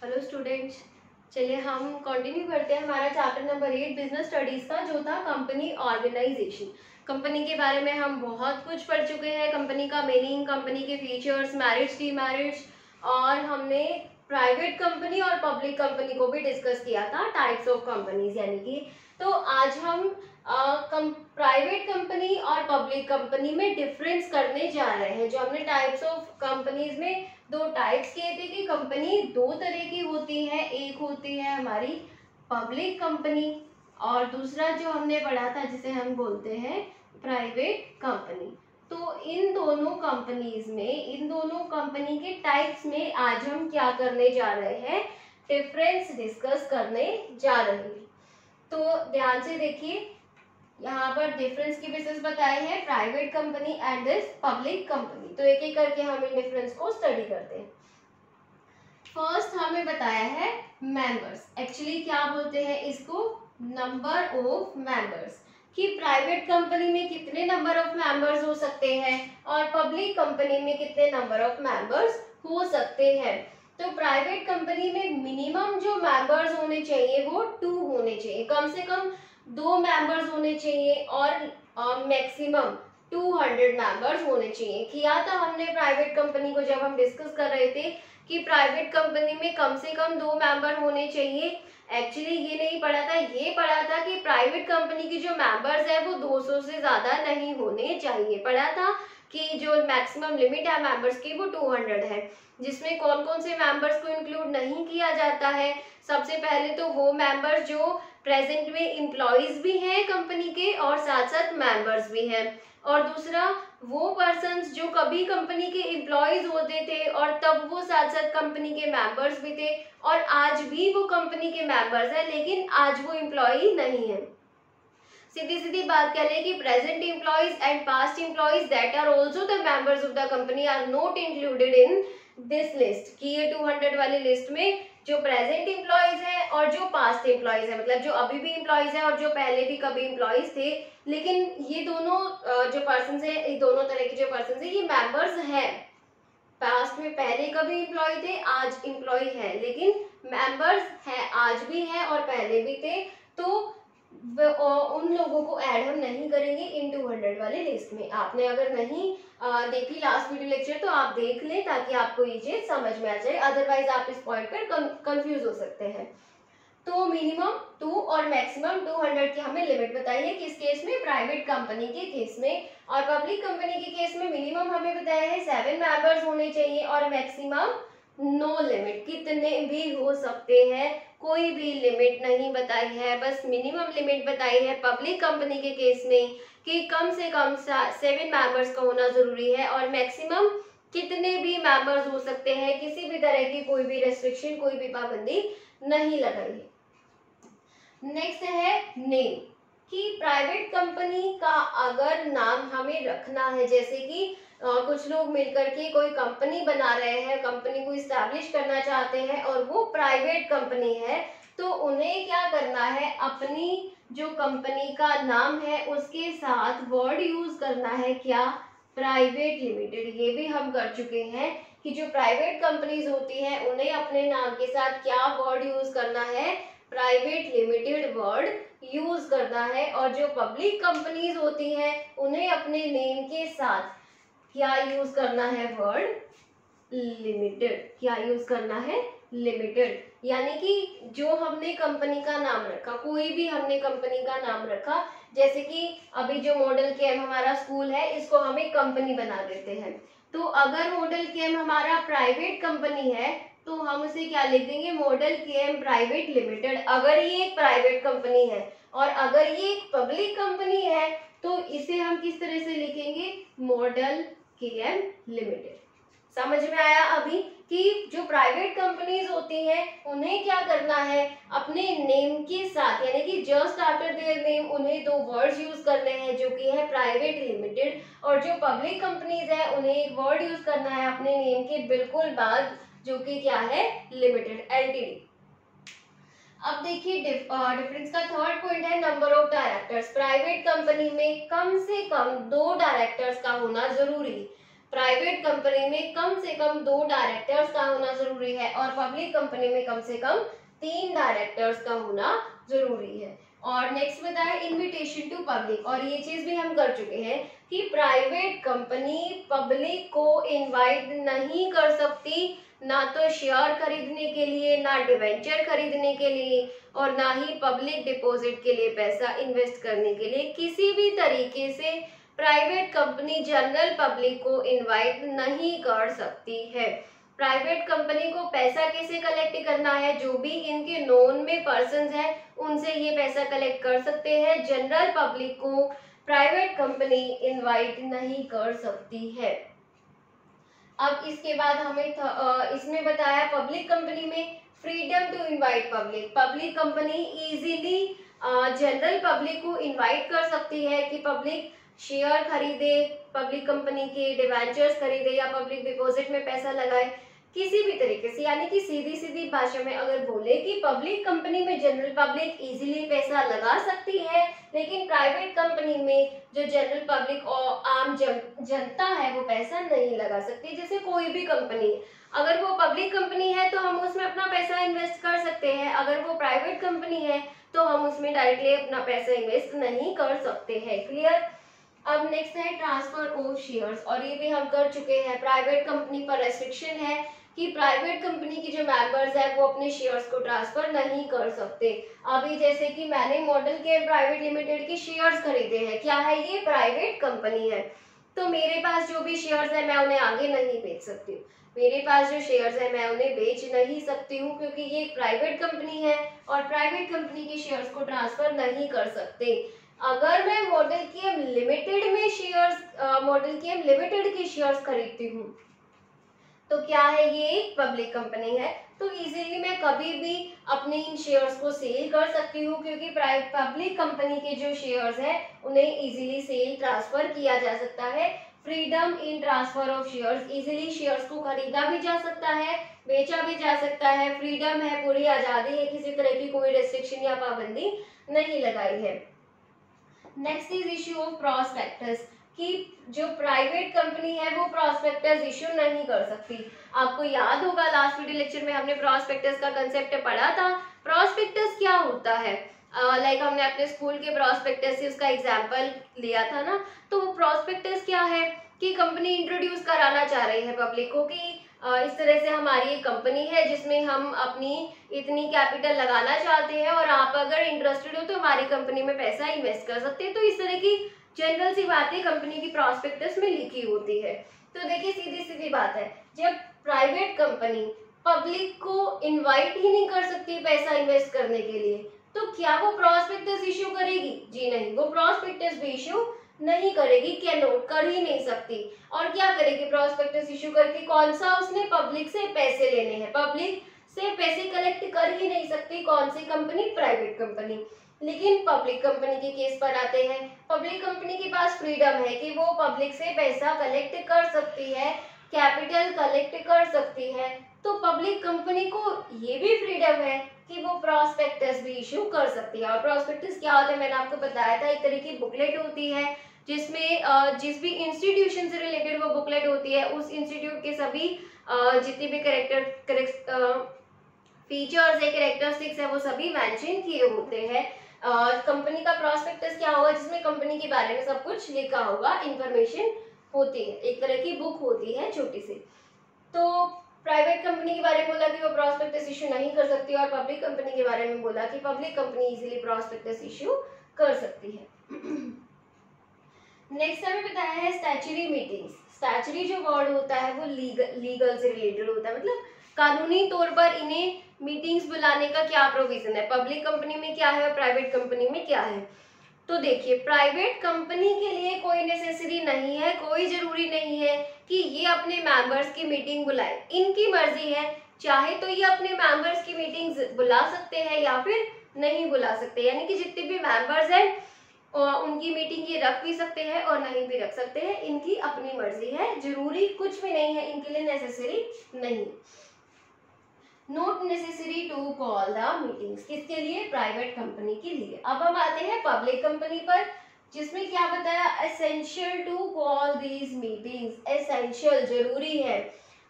Hello students, चलिए हम continue करते हैं हमारा चैप्टर नंबर 8 बिजनेस स्टडीज का, जो था कंपनी ऑर्गेनाइजेशन। कंपनी के बारे में हम बहुत कुछ पढ़ चुके हैं, कंपनी का मीनिंग, कंपनी के फीचर्स, मेरिट्स, डीमेरिट्स, और हमने प्राइवेट कंपनी और पब्लिक कंपनी को भी डिस्कस किया था, टाइप्स ऑफ कंपनीज यानी कि। तो आज हम प्राइवेट कंपनी और पब्लिक कंपनी में डिफरेंस करने जा रहे हैं। जो हमने टाइप्स ऑफ कंपनीज में दो टाइप्स किए थे कि कंपनी दो तरह की होती है, एक होती है हमारी पब्लिक कंपनी और दूसरा जो हमने पढ़ा था जिसे हम बोलते हैं प्राइवेट कंपनी। तो इन दोनों कंपनीज में, इन दोनों कंपनी के टाइप्स में आज हम क्या करने जा रहे हैं, डिफरेंस डिस्कस करने जा रहे हैं। तो ध्यान से देखिए, यहाँ पर डिफरेंस की बेसिस बताए हैं private company and this public company. तो एक एक करके हम इन डिफरेंस को स्टडी करते हैं। फर्स्ट हमें बताया है मेंबर्स। एक्चुअली क्या बोलते हैं इसको, नंबर ऑफ मेंबर्स, कि प्राइवेट कंपनी में कितने नंबर ऑफ मेंबर्स हो सकते हैं और पब्लिक कंपनी में कितने नंबर ऑफ मेंबर्स हो सकते हैं। तो प्राइवेट कंपनी में मिनिमम जो मेंबर्स होने चाहिए वो 2 होने चाहिए, कम से कम 2 मेंबर्स होने चाहिए, और मैक्सिमम 200 मेंबर्स होने चाहिए। किया था हमने प्राइवेट कंपनी को जब हम डिस्कस कर रहे थे कि प्राइवेट कंपनी में कम से कम 2 मेंबर होने चाहिए। एक्चुअली ये नहीं पढ़ा था, ये पढ़ा था कि प्राइवेट कंपनी की जो मेंबर्स है वो 200 से ज्यादा नहीं होने चाहिए। पढ़ा था कि जो मैक्सिमम लिमिट है मेंबर्स की वो 200 है, जिसमें कौन कौन से मेंबर्स को इंक्लूड नहीं किया जाता है। सबसे पहले तो वो मेंबर्स जो प्रेजेंट में एम्प्लॉयज भी हैं कंपनी के और साथ साथ मेंबर्स भी हैं, और दूसरा वो पर्सन्स जो कभी कंपनी के एम्प्लॉयज होते थे और तब वो साथ साथ कंपनी के मेंबर्स भी थे, और आज भी वो कंपनी के मेंबर्स हैं लेकिन आज वो एम्प्लॉय नहीं है। सीधी सीधी बात कह लें कि present employees and past employees that are also the members of the company are not included in this list, कि ये 200 वाली लिस्ट में जो प्रेजेंट एम्प्लॉयज है और जो पास्ट एम्प्लॉयज है, मतलब जो अभी भी एम्प्लॉयज है और जो पहले भी कभी एम्प्लॉयज थे, लेकिन ये दोनों जो पर्सन है, ये दोनों तरह के जो पर्सन है ये मेंबर्स हैं। पास्ट में पहले कभी एम्प्लॉय थे, आज एम्प्लॉय है, लेकिन मेंबर्स है, आज भी है और पहले भी थे। तो उन लोगों को ऐड हम नहीं करेंगे इन 200 वाले लिस्ट में। आपने अगर नहीं देखी लास्ट वीडियो लेक्चर तो आप देख लें ताकि आपको ये चीज समझ में आ जाए, अदरवाइज आप इस पॉइंट पर कंफ्यूज हो सकते हैं। तो मिनिमम 2 और मैक्सिमम 200 की हमें लिमिट बताई है, किस केस में, प्राइवेट कंपनी के केस में। और पब्लिक कंपनी के केस में मिनिमम हमें बताया है 7 मेंबर्स होने चाहिए और मैक्सिमम नो लिमिट, कितने भी हो सकते हैं, कोई भी लिमिट नहीं बताई है, बस मिनिमम लिमिट बताई है पब्लिक कंपनी के केस में कि कम से कम 7 मेंबर्स का होना जरूरी है, और मैक्सिमम कितने भी मेंबर्स हो सकते हैं, किसी भी तरह की कोई भी रेस्ट्रिक्शन, कोई भी पाबंदी नहीं लगाई है। नेक्स्ट है नेम, कि प्राइवेट कंपनी का अगर नाम हमें रखना है, जैसे कि कुछ लोग मिलकर के कोई कंपनी बना रहे हैं, कंपनी को इस्टेब्लिश करना चाहते हैं और वो प्राइवेट कंपनी है, तो उन्हें क्या करना है, अपनी जो कंपनी का नाम है उसके साथ वर्ड यूज करना है, क्या, प्राइवेट लिमिटेड। ये भी हम कर चुके हैं कि जो प्राइवेट कंपनीज होती हैं उन्हें अपने नाम के साथ क्या वर्ड यूज करना है, प्राइवेट लिमिटेड वर्ड यूज करना है। और जो पब्लिक कंपनीज होती हैं उन्हें अपने नेम के साथ क्या यूज करना है, वर्ड लिमिटेड। क्या यूज करना है, लिमिटेड। यानी कि जो हमने कंपनी का नाम रखा, कोई भी हमने कंपनी का नाम रखा, जैसे कि अभी जो मॉडल केम हमारा स्कूल है इसको हम एक कंपनी बना देते हैं, तो अगर मॉडल केम हमारा प्राइवेट कंपनी है तो हम उसे क्या लिख देंगे, मॉडल केम प्राइवेट लिमिटेड, अगर ये एक प्राइवेट कंपनी है। और अगर ये एक पब्लिक कंपनी है तो इसे हम किस तरह से लिखेंगे, मॉडल केम लिमिटेड। समझ में आया अभी कि जो प्राइवेट कंपनीज होती हैं उन्हें क्या करना है, अपने नेम के साथ यानी कि जस्ट आफ्टर देयर नेम उन्हें 2 वर्ड्स यूज करने हैं जो कि है प्राइवेट लिमिटेड, और जो पब्लिक कंपनीज है उन्हें एक वर्ड यूज करना है अपने नेम के बिल्कुल बाद जो कि क्या है, लिमिटेड, एलटीडी। अब देखिए डिफरेंस का थर्ड पॉइंट है number of directors. Private company में कम से कम 2 डायरेक्टर्स का होना जरूरी। प्राइवेट कंपनी में कम से कम 2 डायरेक्टर्स का होना जरूरी है और पब्लिक कंपनी में कम से कम 3 डायरेक्टर्स का होना जरूरी है। और नेक्स्ट बताया इनविटेशन टू पब्लिक, और ये चीज भी हम कर चुके हैं कि प्राइवेट कंपनी पब्लिक को इनवाइट नहीं कर सकती, ना तो शेयर खरीदने के लिए, ना डिवेंचर खरीदने के लिए, और ना ही पब्लिक डिपॉजिट के लिए पैसा इन्वेस्ट करने के लिए। किसी भी तरीके से प्राइवेट कंपनी जनरल पब्लिक को इनवाइट नहीं कर सकती है। प्राइवेट कंपनी को पैसा कैसे कलेक्ट करना है, जो भी इनके नोन में पर्सन्स हैं उनसे ये पैसा कलेक्ट कर सकते हैं। जनरल पब्लिक को प्राइवेट कंपनी इनवाइट नहीं कर सकती है। अब इसके बाद हमें इसमें बताया पब्लिक कंपनी में freedom to invite public. Public company easily general public को इनवाइट कर सकती है कि पब्लिक शेयर खरीदे, पब्लिक कंपनी के डिवेंचर्स खरीदे या पब्लिक डिपॉजिट में पैसा लगाए, किसी भी तरीके से। यानी कि सीधी सीधी भाषा में अगर बोले कि पब्लिक कंपनी में जनरल पब्लिक इजीली पैसा लगा सकती है, लेकिन प्राइवेट कंपनी में जो जनरल पब्लिक और आम जनता है वो पैसा नहीं लगा सकती। जैसे कोई भी कंपनी, अगर वो पब्लिक कंपनी है तो हम उसमें अपना पैसा इन्वेस्ट कर सकते हैं, अगर वो प्राइवेट कंपनी है तो हम उसमें डायरेक्टली अपना पैसा इन्वेस्ट नहीं कर सकते हैं। क्लियर। अब नेक्स्ट है ट्रांसफर ऑफ शेयर्स, और ये भी हम कर चुके हैं। प्राइवेट कंपनी पर रेस्ट्रिक्शन है कि प्राइवेट कंपनी के जो मेंबर्स हैं वो अपने शेयर्स को ट्रांसफर नहीं कर सकते। अभी जैसे कि मैंने मॉडल केयर प्राइवेट लिमिटेड के शेयर्स खरीदे हैं, क्या है ये प्राइवेट कंपनी है, तो मेरे पास जो भी शेयर्स है मैं उन्हें आगे नहीं बेच सकती। मेरे पास जो शेयर्स है मैं उन्हें बेच नहीं सकती हूँ, क्योंकि ये एक प्राइवेट कंपनी है और प्राइवेट कंपनी के शेयर्स को ट्रांसफर नहीं कर सकते। अगर मैं मॉडल केयर लिमिटेड में शेयर्स, मॉडल केयर लिमिटेड के शेयर्स खरीदती हूँ तो क्या है, ये एक पब्लिक कंपनी है, तो इजीली मैं कभी भी अपने इन शेयर्स को सेल कर सकती हूँ, क्योंकि पब्लिक कंपनी के जो शेयर्स हैं उन्हें इजीली सेल ट्रांसफर किया जा सकता है। Freedom in transfer of shares, easily shares को खरीदा भी जा सकता है, बेचा भी जा सकता है। फ्रीडम है, पूरी आजादी है, किसी तरह की कोई रेस्ट्रिक्शन या पाबंदी नहीं लगाई है। Next is issue of prospectus, कि जो प्राइवेट कंपनी है वो प्रॉस्पेक्टस इश्यू नहीं कर सकती। आपको याद होगा लास्ट वीडियो लेक्चर में हमने प्रॉस्पेक्टस का कंसेप्ट पढ़ा था। प्रॉस्पेक्टस क्या होता है, लाइक हमने अपने स्कूल के प्रॉस्पेक्टस से उसका एग्जाम्पल लिया था ना। तो वो प्रॉस्पेक्टस क्या है कि कंपनी इंट्रोड्यूस कराना चाह रही है पब्लिक को कि इस तरह से हमारी एक कंपनी है जिसमें हम अपनी इतनी कैपिटल लगाना चाहते हैं और आप अगर इंटरेस्टेड हो तो हमारी कंपनी में पैसा इन्वेस्ट कर सकते हैं। तो इस तरह की जनरल सी बातें कंपनी की प्रॉस्पेक्टस में लिखी होती है। तो देखिए सीधी सीधी बात है, जब प्राइवेट कंपनी पब्लिक को इनवाइट ही नहीं कर सकती पैसा इन्वेस्ट करने के लिए, तो क्या वो प्रॉस्पेक्टस इश्यू करेगी? जी नहीं, वो प्रॉस्पेक्टस भी इश्यू नहीं करेगी, क्या नोट कर ही नहीं सकती। और क्या करेगी प्रॉस्पेक्टस इश्यू करके? कौन सा, उसने पब्लिक से पैसे लेने हैं, पब्लिक से पैसे कलेक्ट कर ही नहीं सकती। कौन सी कंपनी? Private company. लेकिन पब्लिक कंपनी के केस पर आते हैं, पब्लिक कंपनी के पास फ्रीडम है कि वो पब्लिक से पैसा कलेक्ट कर सकती है, कैपिटल कलेक्ट कर सकती है। तो पब्लिक कंपनी को ये भी फ्रीडम है कि वो प्रॉस्पेक्टस भी इशू कर सकती है। और प्रॉस्पेक्टस क्या होता है मैंने आपको बताया था, एक तरह की बुकलेट होती है जिसमें जिस भी इंस्टीट्यूशन से रिलेटेड वो बुकलेट होती है, उस इंस्टीट्यूट के सभी जितने भी फीचर्स है, कैरेक्टरिस्टिक्स है, वो सभी मेंशन किए होते हैं। कंपनी का प्रॉस्पेक्टस क्या होगा? जिसमें कंपनी के बारे में सब कुछ लिखा होगा, इंफॉर्मेशन होती है, एक तरह की बुक होती है छोटी सी। तो प्राइवेट कंपनी के बारे में बोला कि वो प्रॉस्पेक्टस इशू नहीं कर सकती, और पब्लिक कंपनी के बारे में बोला कि public company easily prospectus issue कर सकती है। नेक्स्ट हमें बताया है स्टैच्यूटरी मीटिंग्स। स्टैच्यूटरी जो वर्ड होता है वो लीगल से रिलेटेड होता है, मतलब कानूनी तौर पर इन्हें मीटिंग्स बुलाने का क्या प्रोविजन है, पब्लिक कंपनी में क्या है और प्राइवेट कंपनी में क्या है। तो देखिए, प्राइवेट कंपनी के लिए कोई नेसेसरी नहीं है, कोई जरूरी नहीं है कि ये अपने मेंबर्स की मीटिंग बुलाए, इनकी मर्जी है। चाहे तो ये अपने मेंबर्स की मीटिंग्स बुला सकते हैं या फिर नहीं बुला सकते, यानी कि जितने भी मेंबर्स हैं और उनकी मीटिंग ये रख भी सकते हैं और नहीं भी रख सकते हैं, इनकी अपनी मर्जी है, जरूरी कुछ भी नहीं है, इनके लिए नेसेसरी नहीं। Not necessary to call the meetings, किसके लिए? प्राइवेट कंपनी के लिए। अब हम आते हैं पब्लिक कंपनी पर। जिसमें क्या बताया, essential to call these meetings, essential जरूरी है।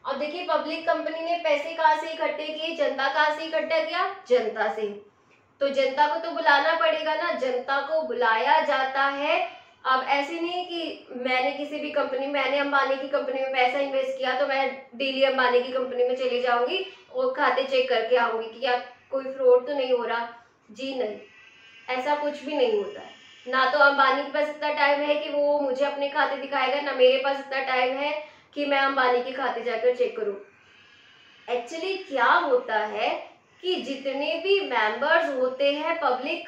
अब देखिए पब्लिक कंपनी ने पैसे कहाँ से इकट्ठे किए, जनता कहाँ से इकट्ठा किया, जनता से, तो जनता को तो बुलाना पड़ेगा ना, जनता को बुलाया जाता है। अब ऐसे नहीं कि मैंने किसी भी कंपनी, मैंने अंबानी की कंपनी में पैसा इन्वेस्ट किया तो मैं डेली अंबानी की कंपनी में चली जाऊंगी और खाते चेक करके आऊंगी कि क्या कोई फ्रॉड तो नहीं हो रहा, जी नहीं, ऐसा कुछ भी नहीं होता है। ना तो अंबानी के पास इतना टाइम है कि वो मुझे अपने खाते दिखाएगा, ना मेरे पास इतना टाइम है कि मैं अंबानी के खाते जाकर चेक करूं। एक्चुअली क्या होता है कि जितने भी मेंबर्स होते हैं पब्लिक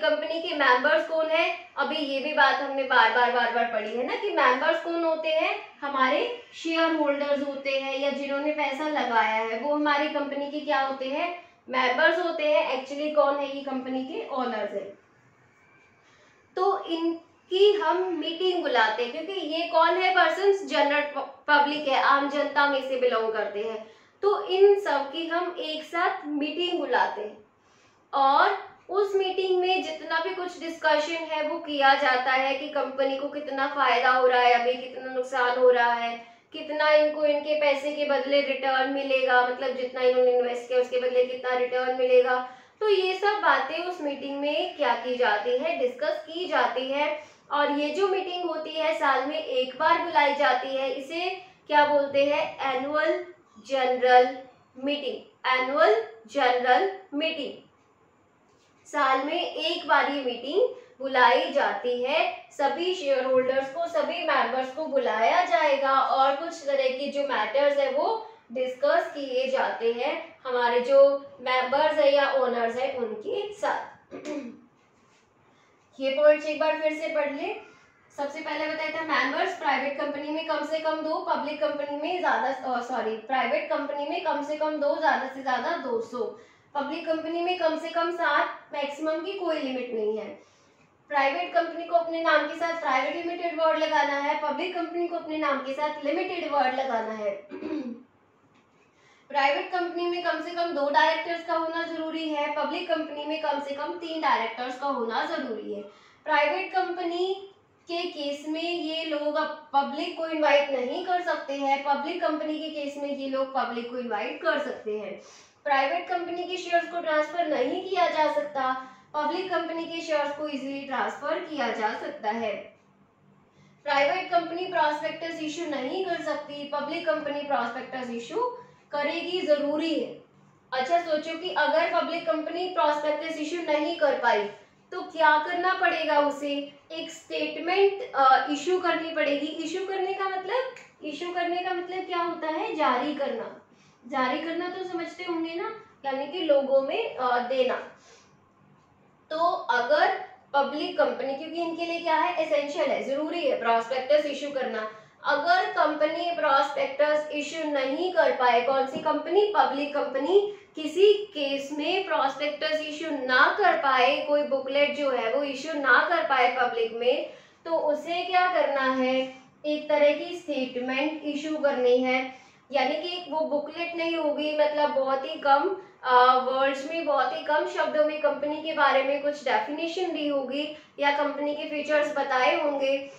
कंपनी के मेंबर्स कौन है, अभी ये भी बात हमने बार बार पढ़ी है ना कि मेंबर्स कौन होते हैं, हमारे शेयर होल्डर्स होते हैं या जिन्होंने पैसा लगाया है वो हमारी कंपनी के क्या होते हैं, मेंबर्स होते हैं। एक्चुअली कौन है, ये कंपनी के ओनर्स है। तो इनकी हम मीटिंग बुलाते हैं क्योंकि ये कौन है, पर्सन्स, जनरल पब्लिक है, आम जनता में से बिलोंग करते हैं। तो इन सब की हम एक साथ मीटिंग बुलाते हैं और उस मीटिंग में जितना भी कुछ डिस्कशन है वो किया जाता है कि कंपनी को कितना फायदा हो रहा है, अभी कितना नुकसान हो रहा है, कितना इनको इनके पैसे के बदले रिटर्न मिलेगा, मतलब जितना इन्होंने इन्वेस्ट किया उसके बदले कितना रिटर्न मिलेगा। तो ये सब बातें उस मीटिंग में क्या की जाती है, डिस्कस की जाती है। और ये जो मीटिंग होती है साल में एक बार बुलाई जाती है, इसे क्या बोलते हैं, annual general meeting. Annual general meeting, साल में एक बार ये मीटिंग बुलाई जाती है, सभी शेयर होल्डर्स को, सभी मेंबर्स को बुलाया जाएगा और कुछ तरह की जो मैटर्स है वो डिस्कस किए जाते हैं हमारे जो मेंबर्स है या ओनर्स है उनके साथ। ये पॉइंट्स एक बार फिर से पढ़ ले। सबसे पहले बताया था मेंबर्स, प्राइवेट कंपनी में कम से कम 2, पब्लिक कंपनी में प्राइवेट कंपनी में कम से कम 2, ज्यादा से ज्यादा 200, पब्लिक कंपनी में कम से कम 7, मैक्सिमम की कोई लिमिट नहीं है। प्राइवेट कंपनी को अपने नाम के साथ प्राइवेट लिमिटेड वर्ड लगाना है, पब्लिक कंपनी को अपने नाम के साथ लिमिटेड वर्ड लगाना है। प्राइवेट कंपनी में कम से कम 2 डायरेक्टर्स का होना जरूरी है, पब्लिक कंपनी में कम से कम 3 डायरेक्टर्स का होना जरूरी है। प्राइवेट कंपनी के केस में ये लोग अब पब्लिक को इनवाइट नहीं कर सकते हैं, पब्लिक कंपनी के केस में ये लोग पब्लिक को इनवाइट कर सकते हैं। प्राइवेट कंपनी के शेयर्स को ट्रांसफर नहीं किया जा सकता, पब्लिक कंपनी के शेयर्स को इजीली ट्रांसफर किया जा सकता है। प्राइवेट कंपनी प्रॉस्पेक्टस इशू नहीं कर सकती, पब्लिक कंपनी प्रॉस्पेक्टस इशू करेगी, जरूरी है। अच्छा सोचो कि अगर पब्लिक कंपनी प्रॉस्पेक्टस इशू नहीं कर पाई तो क्या करना पड़ेगा, उसे एक स्टेटमेंट इशू करनी पड़ेगी। इशू करने का मतलब क्या होता है, जारी करना। जारी करना तो समझते होंगे ना, यानी कि लोगों में देना। तो अगर पब्लिक कंपनी, क्योंकि इनके लिए क्या है, एसेंशियल है, जरूरी है प्रॉस्पेक्टस इशू करना, अगर कंपनी प्रॉस्पेक्टस इशू नहीं कर पाए, कौन सी कंपनी, पब्लिक कंपनी, किसी केस में प्रॉस्पेक्टस इशू ना कर पाए, कोई बुकलेट जो है वो इशू ना कर पाए पब्लिक में, तो उसे क्या करना है, एक तरह की स्टेटमेंट इशू करनी है। यानी कि वो बुकलेट नहीं होगी, मतलब बहुत ही कम वर्ड्स में, बहुत ही कम शब्दों में कंपनी के बारे में कुछ डेफिनेशन दी होगी या कंपनी के फीचर्स बताए होंगे,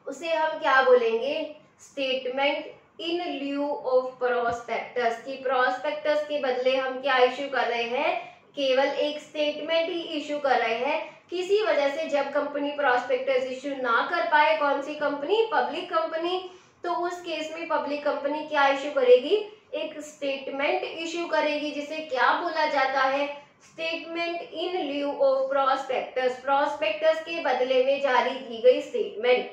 उसे हम क्या बोलेंगे, statement in lieu of prospectus. की प्रोस्पेक्टस के बदले हम क्या इशू कर रहे हैं, केवल एक स्टेटमेंट ही इशू कर रहे हैं। किसी वजह से जब कंपनी प्रोस्पेक्टस इशू ना कर पाए, कौन सी कंपनी, पब्लिक कंपनी, तो उस केस में पब्लिक कंपनी क्या इशू करेगी, एक स्टेटमेंट इशू करेगी, जिसे क्या बोला जाता है, statement in lieu of prospectus. Prospectus के बदले में जारी की गई स्टेटमेंट।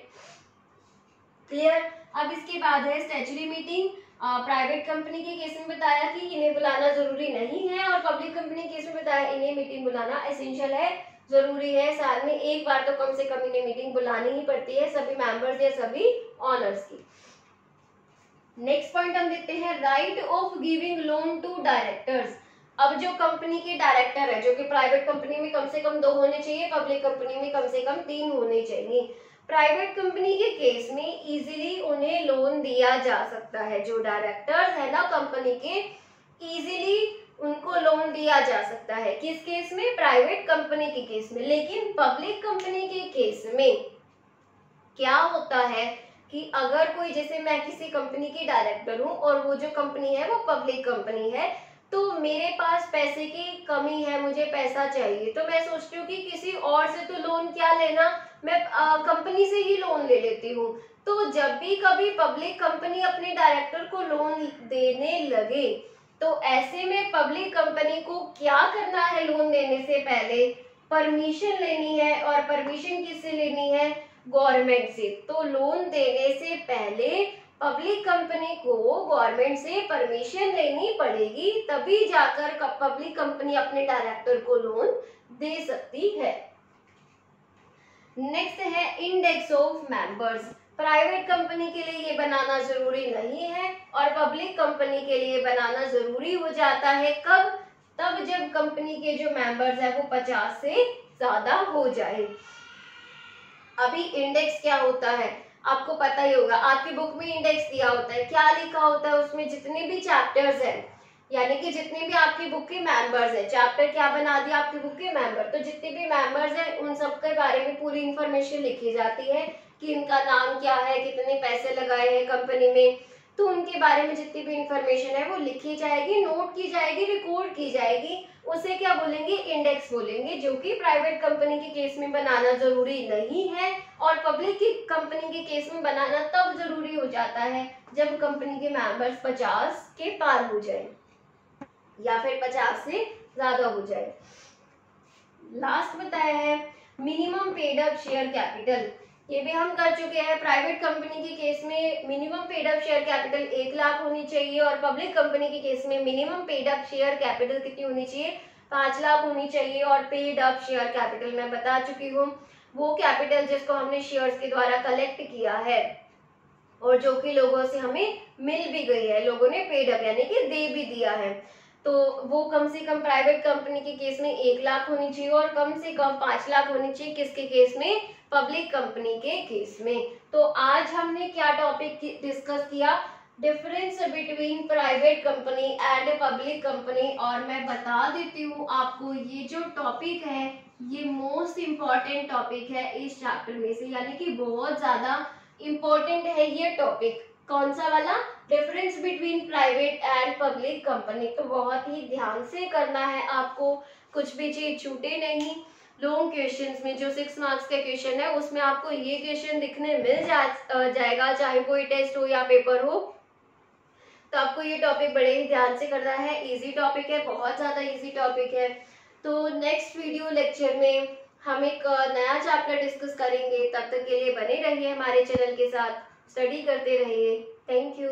क्लियर। अब इसके बाद है स्टैट्यूटरी मीटिंग। प्राइवेट कंपनी के केस में बताया कि इन्हें बुलाना जरूरी नहीं है, और पब्लिक कंपनी के केस में बताया इन्हें मीटिंग बुलाना एसेंशियल है, जरूरी है, साल में एक बार तो कम से कम इन्हें मीटिंग बुलानी ही पड़ती है, सभी मेंबर्स या सभी ऑनर्स की। नेक्स्ट पॉइंट हम देखते हैं, right of giving loan to directors. अब जो कंपनी के डायरेक्टर है, जो कि प्राइवेट कंपनी में कम से कम 2 होने चाहिए, पब्लिक कंपनी में कम से कम 3 होने चाहिए। प्राइवेट कंपनी के केस में इजीली उन्हें लोन दिया जा सकता है, जो डायरेक्टर्स है ना कंपनी के, इजीली उनको लोन दिया जा सकता है। किस केस में? प्राइवेट कंपनी के केस में। लेकिन पब्लिक कंपनी के केस में क्या होता है कि अगर कोई, जैसे मैं किसी कंपनी की डायरेक्टर हूँ और वो जो कंपनी है वो पब्लिक कंपनी है, तो मेरे पास पैसे की कमी है, मुझे पैसा चाहिए, तो मैं सोचती हूँ कि किसी और से तो लोन क्या लेना, मैं कंपनी से ही लोन ले लेती हूँ। तो जब भी कभी पब्लिक कंपनी अपने डायरेक्टर को लोन देने लगे, तो ऐसे में पब्लिक कंपनी को क्या करना है? लोन देने से पहले परमिशन लेनी है। और परमिशन किससे लेनी है? गवर्नमेंट से। तो लोन देने से पहले पब्लिक कंपनी को गवर्नमेंट से परमिशन लेनी पड़ेगी, तभी जाकर पब्लिक कंपनी अपने डायरेक्टर को लोन दे सकती है। नेक्स्ट है index of members. Private company के लिए ये बनाना जरूरी नहीं है और पब्लिक कंपनी के लिए बनाना जरूरी हो जाता है। कब? तब जब कंपनी के जो मेंबर्स है वो 50 से ज्यादा हो जाए। अभी इंडेक्स क्या होता है आपको पता ही होगा, आपकी बुक में इंडेक्स दिया होता है। क्या लिखा होता है उसमें? जितने भी चैप्टर्स हैं, यानी कि जितने भी आपकी बुक के मेंबर्स हैं, चैप्टर क्या बना दिया आपकी बुक के मेंबर, तो जितने भी मेंबर्स हैं उन सब के बारे में पूरी इंफॉर्मेशन लिखी जाती है कि इनका नाम क्या है, कितने पैसे लगाए हैं कंपनी में, तो उनके बारे में जितनी भी इंफॉर्मेशन है वो लिखी जाएगी, नोट की जाएगी, रिकॉर्ड की जाएगी। उसे क्या बोलेंगे? इंडेक्स बोलेंगे, जो कि प्राइवेट कंपनी के केस में बनाना जरूरी नहीं है और पब्लिक की कंपनी के केस में बनाना तब जरूरी हो जाता है जब कंपनी के मेंबर्स 50 के पार हो जाए या फिर 50 से ज्यादा हो जाए। लास्ट बताया है minimum paid up share capital. ये भी हम कर चुके हैं। प्राइवेट कंपनी के केस में minimum paid up share capital 1 lakh होनी चाहिए और पब्लिक कंपनी के केस में minimum paid up share capital कितनी होनी चाहिए? 5 लाख होनी चाहिए। और पेड अप शेयर कैपिटल मैं बता चुकी हूँ, वो कैपिटल जिसको हमने शेयर्स के द्वारा कलेक्ट किया है और जो कि लोगों से हमें मिल भी गई है, लोगों ने पेड अप यानी कि दे भी दिया है, तो वो कम से कम प्राइवेट कंपनी के केस में 1 लाख होनी चाहिए और कम से कम 5 लाख होनी चाहिए। किसके केस में? पब्लिक कंपनी के केस में। तो आज हमने क्या टॉपिक डिस्कस किया? Difference between private company and public company. और मैं बता देती हूँ आपको, ये जो टॉपिक है ये मोस्ट इम्पॉर्टेंट टॉपिक है इस चैप्टर में से, यानी कि बहुत ज्यादा इम्पोर्टेंट है ये टॉपिक। कौन सा वाला? Difference between private and public company. तो बहुत ही ध्यान से करना है आपको, कुछ भी चीज छूटे नहीं। लॉन्ग क्वेश्चंस में जो 6 मार्क्स का क्वेश्चन है उसमें आपको ये क्वेश्चन दिखने मिल जाएगा, चाहे कोई टेस्ट हो या पेपर हो। तो आपको ये टॉपिक बड़े ही ध्यान से करना है। इजी टॉपिक है, बहुत ज़्यादा इजी टॉपिक है। तो नेक्स्ट वीडियो लेक्चर में हम एक नया चैप्टर डिस्कस करेंगे। तब तक के लिए बने रहिए हमारे चैनल के साथ, स्टडी करते रहिए। Thank you.